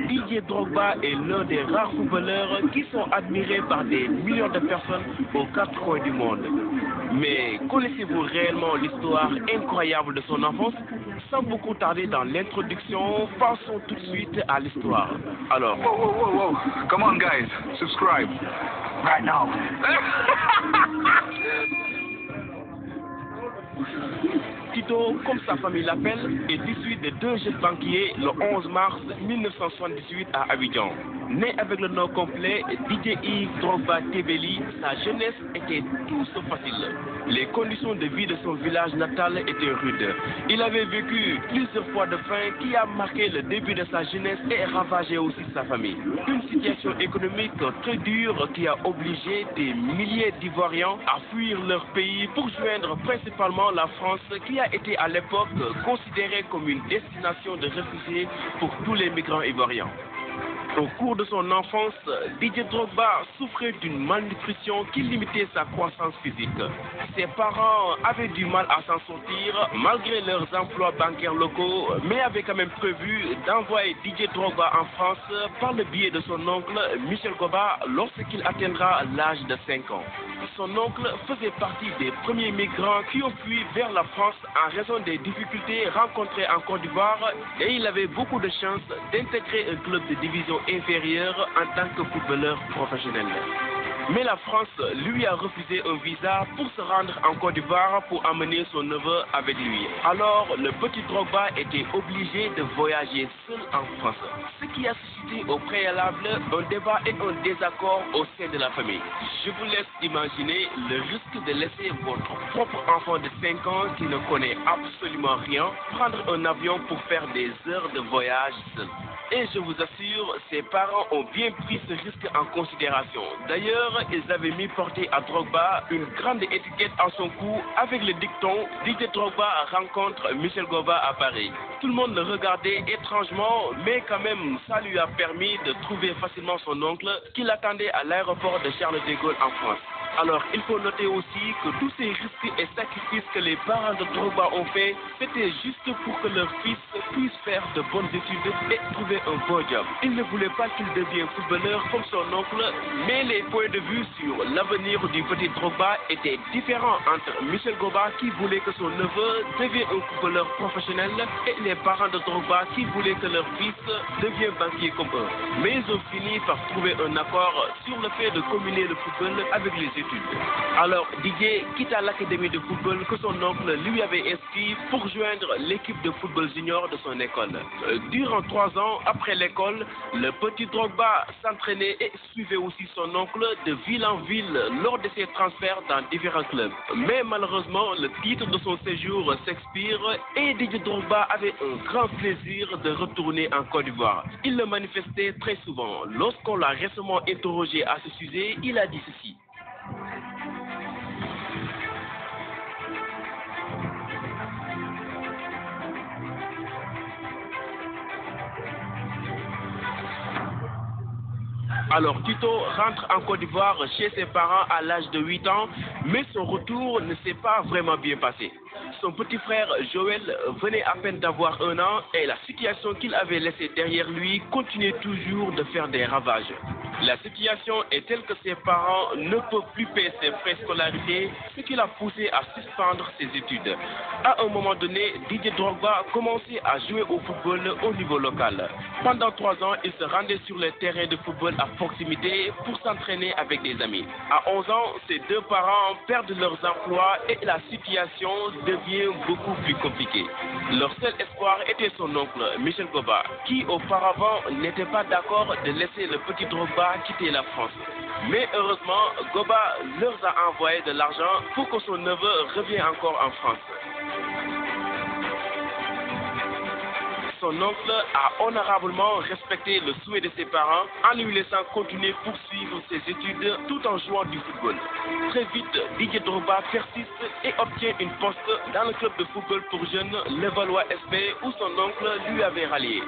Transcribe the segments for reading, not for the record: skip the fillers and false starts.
Didier Drogba est l'un des rares footballeurs qui sont admirés par des millions de personnes aux quatre coins du monde. Mais connaissez-vous réellement l'histoire incroyable de son enfance? Sans beaucoup tarder dans l'introduction, passons tout de suite à l'histoire. Alors, Whoa. Come on, guys. Subscribe. Right now. Tito, comme sa famille l'appelle, est issu de deux jeunes banquiers le 11 mars 1978 à Abidjan. Né avec le nom complet Didier Yves Drogba Tebeli, sa jeunesse était tout sauf facile. Les conditions de vie de son village natal étaient rudes. Il avait vécu plusieurs fois de faim qui a marqué le début de sa jeunesse et ravagé aussi sa famille. Une situation économique très dure qui a obligé des milliers d'Ivoiriens à fuir leur pays pour joindre principalement la France, qui a été à l'époque considérée comme une destination de réfugiés pour tous les migrants ivoiriens. Au cours de son enfance, Didier Drogba souffrait d'une malnutrition qui limitait sa croissance physique. Ses parents avaient du mal à s'en sortir malgré leurs emplois bancaires locaux, mais avaient quand même prévu d'envoyer Didier Drogba en France par le biais de son oncle Michel Goba lorsqu'il atteindra l'âge de 5 ans. Son oncle faisait partie des premiers migrants qui ont fui vers la France en raison des difficultés rencontrées en Côte d'Ivoire, et il avait beaucoup de chance d'intégrer un club de division inférieure en tant que footballeur professionnel. Mais la France lui a refusé un visa pour se rendre en Côte d'Ivoire pour emmener son neveu avec lui. Alors, le petit Drogba était obligé de voyager seul en France, ce qui a suscité au préalable un débat et un désaccord au sein de la famille. Je vous laisse imaginer le risque de laisser votre propre enfant de 5 ans qui ne connaît absolument rien prendre un avion pour faire des heures de voyage seul. Et je vous assure, ses parents ont bien pris ce risque en considération. D'ailleurs, ils avaient mis porter à Drogba une grande étiquette à son cou avec le dicton « Didier Drogba rencontre Michel Goba à Paris ». Tout le monde le regardait étrangement, mais quand même, ça lui a permis de trouver facilement son oncle qui l'attendait à l'aéroport de Charles de Gaulle en France. Alors, il faut noter aussi que tous ces risques et sacrifices que les parents de Drogba ont fait, c'était juste pour que leur fils puisse faire de bonnes études et trouver un bon job. Ils ne voulaient pas qu'il devienne footballeur comme son oncle, mais les points de vue sur l'avenir du petit Drogba étaient différents entre Michel Goba qui voulait que son neveu devienne un footballeur professionnel et les parents de Drogba qui voulaient que leur fils devienne banquier comme eux. Mais ils ont fini par trouver un accord sur le fait de combiner le football avec les études. Alors Didier quitta l'académie de football que son oncle lui avait inscrit pour joindre l'équipe de football junior de son école. Durant 3 ans après l'école, le petit Drogba s'entraînait et suivait aussi son oncle de ville en ville lors de ses transferts dans différents clubs. Mais malheureusement, le titre de son séjour s'expire et Didier Drogba avait un grand plaisir de retourner en Côte d'Ivoire. Il le manifestait très souvent. Lorsqu'on l'a récemment interrogé à ce sujet, il a dit ceci. Alors Tito rentre en Côte d'Ivoire chez ses parents à l'âge de 8 ans, mais son retour ne s'est pas vraiment bien passé. Son petit frère Joël venait à peine d'avoir 1 an et la situation qu'il avait laissée derrière lui continuait toujours de faire des ravages. La situation est telle que ses parents ne peuvent plus payer ses frais de scolarité, ce qui l'a poussé à suspendre ses études. À un moment donné, Didier Drogba commençait à jouer au football au niveau local. Pendant 3 ans, il se rendait sur les terrains de football à proximité pour s'entraîner avec des amis. À 11 ans, ses 2 parents perdent leurs emplois et la situation devient beaucoup plus compliquée. Leur seul espoir était son oncle, Michel Goba, qui auparavant n'était pas d'accord de laisser le petit Drogba quitter la France. Mais heureusement, Goba leur a envoyé de l'argent pour que son neveu revienne encore en France. Son oncle a honorablement respecté le souhait de ses parents en lui laissant continuer poursuivre ses études tout en jouant du football. Très vite, Didier Drogba persiste et obtient une poste dans le club de football pour jeunes Levallois SP où son oncle lui avait rallié.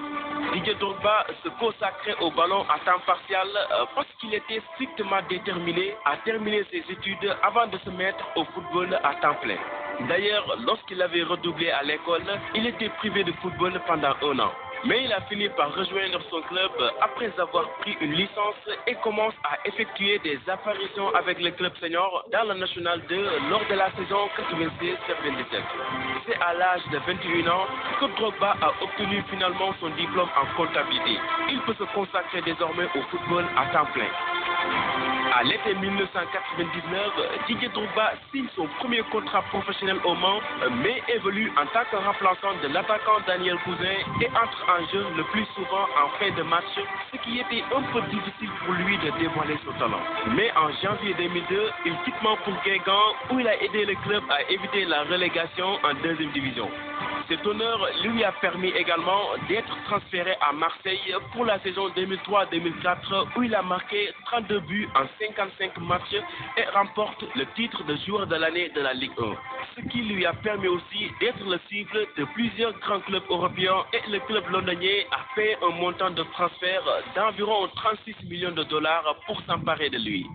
Didier Drogba se consacrait au ballon à temps partiel parce qu'il était strictement déterminé à terminer ses études avant de se mettre au football à temps plein. D'ailleurs, lorsqu'il avait redoublé à l'école, il était privé de football pendant 1 an. Mais il a fini par rejoindre son club après avoir pris une licence et commence à effectuer des apparitions avec le club senior dans la National 2 lors de la saison 96-97. C'est à l'âge de 21 ans que Drogba a obtenu finalement son diplôme en comptabilité. Il peut se consacrer désormais au football à temps plein. À l'été 1999, Didier Drogba signe son premier contrat professionnel au Mans, mais évolue en tant que remplaçant de l'attaquant Daniel Cousin et entre en jeu le plus souvent en fin de match, ce qui était un peu difficile pour lui de dévoiler son talent. Mais en janvier 2002, il quitte Mans pour Guingamp où il a aidé le club à éviter la relégation en deuxième division. Cet honneur lui a permis également d'être transféré à Marseille pour la saison 2003-2004 où il a marqué 32 buts en 55 matchs et remporte le titre de joueur de l'année de la Ligue 1. Ce qui lui a permis aussi d'être le cible de plusieurs grands clubs européens et le club londonien a payé un montant de transfert d'environ 36 millions de dollars pour s'emparer de lui.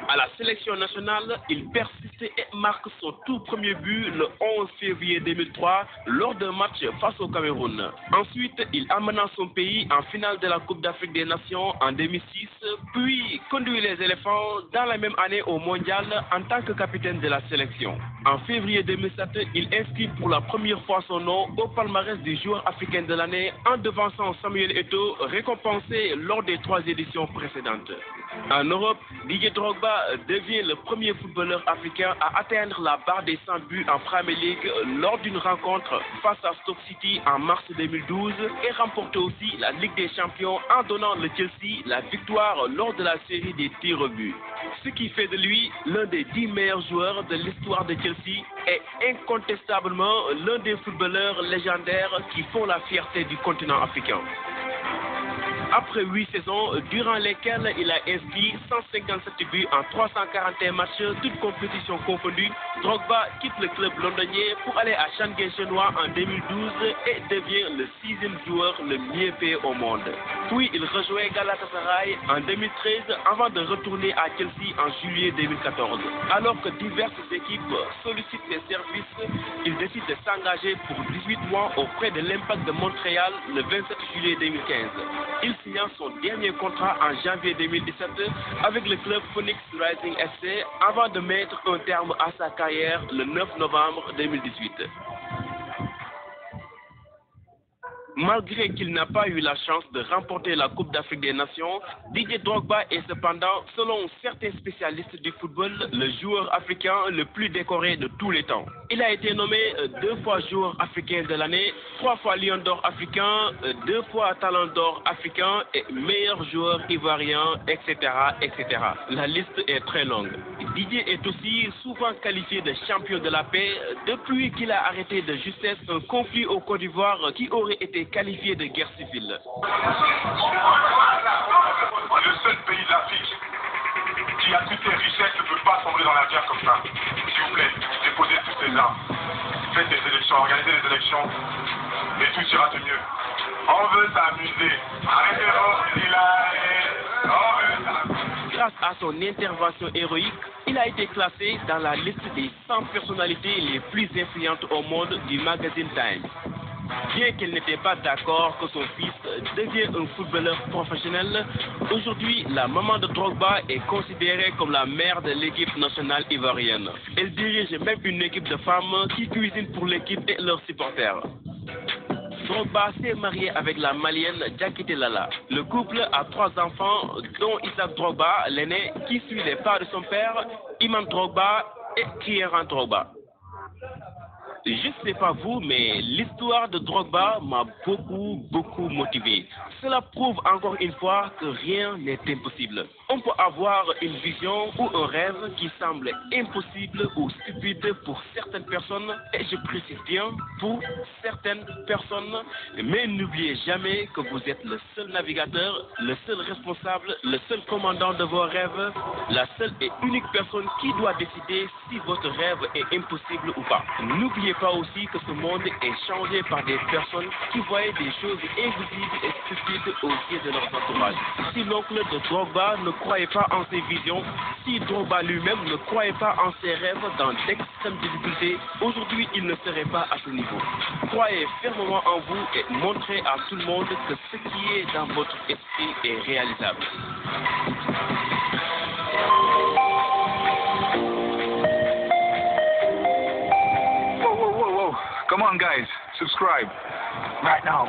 À la sélection nationale, il persiste et marque son tout premier but le 11 février 2003 lors d'un match face au Cameroun. Ensuite, il amena son pays en finale de la Coupe d'Afrique des Nations en 2006, puis conduit les éléphants dans la même année au Mondial en tant que capitaine de la sélection. En février 2007, il inscrit pour la première fois son nom au palmarès du joueur africain de l'année en devançant Samuel Eto'o, récompensé lors des 3 éditions précédentes. En Europe, Didier Drogba devient le premier footballeur africain à atteindre la barre des 100 buts en Premier League lors d'une rencontre face à Stoke City en mars 2012 et remporte aussi la Ligue des Champions en donnant le Chelsea la victoire lors de la série des tirs au but. Ce qui fait de lui l'un des 10 meilleurs joueurs de l'histoire de Chelsea et incontestablement l'un des footballeurs légendaires qui font la fierté du continent africain. Après 8 saisons, durant lesquelles il a inscrit 157 buts en 341 matchs, toutes compétitions confondues, Drogba quitte le club londonien pour aller à Shanghai chinois en 2012 et devient le 6e joueur le mieux payé au monde. Puis il rejoint Galatasaray en 2013 avant de retourner à Chelsea en juillet 2014. Alors que diverses équipes sollicitent ses services, il décide de s'engager pour 18 mois auprès de l'Impact de Montréal le 27 juillet 2015. Il signa son dernier contrat en janvier 2017 avec le club Phoenix Rising FC avant de mettre un terme à sa carrière le 9 novembre 2018. Malgré qu'il n'a pas eu la chance de remporter la Coupe d'Afrique des Nations, Didier Drogba est cependant, selon certains spécialistes du football, le joueur africain le plus décoré de tous les temps. Il a été nommé 2 fois joueur africain de l'année, 3 fois Lion d'or africain, 2 fois Talent d'or africain et meilleur joueur ivoirien, etc., etc. La liste est très longue. Didier est aussi souvent qualifié de champion de la paix depuis qu'il a arrêté de justesse un conflit au Côte d'Ivoire qui aurait été qualifié de guerre civile. Le seul pays d'Afrique qui a toutes les richesses ne peut pas sombrer dans la guerre comme ça. S'il vous plaît, déposez toutes ces armes. Faites des élections, organisez des élections et tout ira de mieux. On veut s'amuser. Arrêtez-vous, on veut s'amuser. Grâce à son intervention héroïque, il a été classé dans la liste des 100 personnalités les plus influentes au monde du magazine Time. Bien qu'elle n'était pas d'accord que son fils devienne un footballeur professionnel, aujourd'hui, la maman de Drogba est considérée comme la mère de l'équipe nationale ivoirienne. Elle dirige même une équipe de femmes qui cuisinent pour l'équipe et leurs supporters. Drogba s'est marié avec la Malienne Diakité Lala. Le couple a 3 enfants, dont Isaac Drogba, l'aîné, qui suit les pas de son père, Iman Drogba et Kieran Drogba. Je ne sais pas vous, mais l'histoire de Drogba m'a beaucoup motivé. Cela prouve encore une fois que rien n'est impossible. On peut avoir une vision ou un rêve qui semble impossible ou stupide pour certaines personnes, et je précise bien, pour certaines personnes, mais n'oubliez jamais que vous êtes le seul navigateur, le seul responsable, le seul commandant de vos rêves, la seule et unique personne qui doit décider si votre rêve est impossible ou pas. N'oubliez pas aussi que ce monde est changé par des personnes qui voyaient des choses invisibles et stupides aux yeux de leur entourage. Si l'oncle de Drogba ne croyait pas en ses visions, si Drogba lui-même ne croyait pas en ses rêves dans d'extrêmes difficultés, aujourd'hui il ne serait pas à ce niveau. Croyez fermement en vous et montrez à tout le monde que ce qui est dans votre esprit est réalisable. Whoa. Come on, guys. Subscribe. Right now.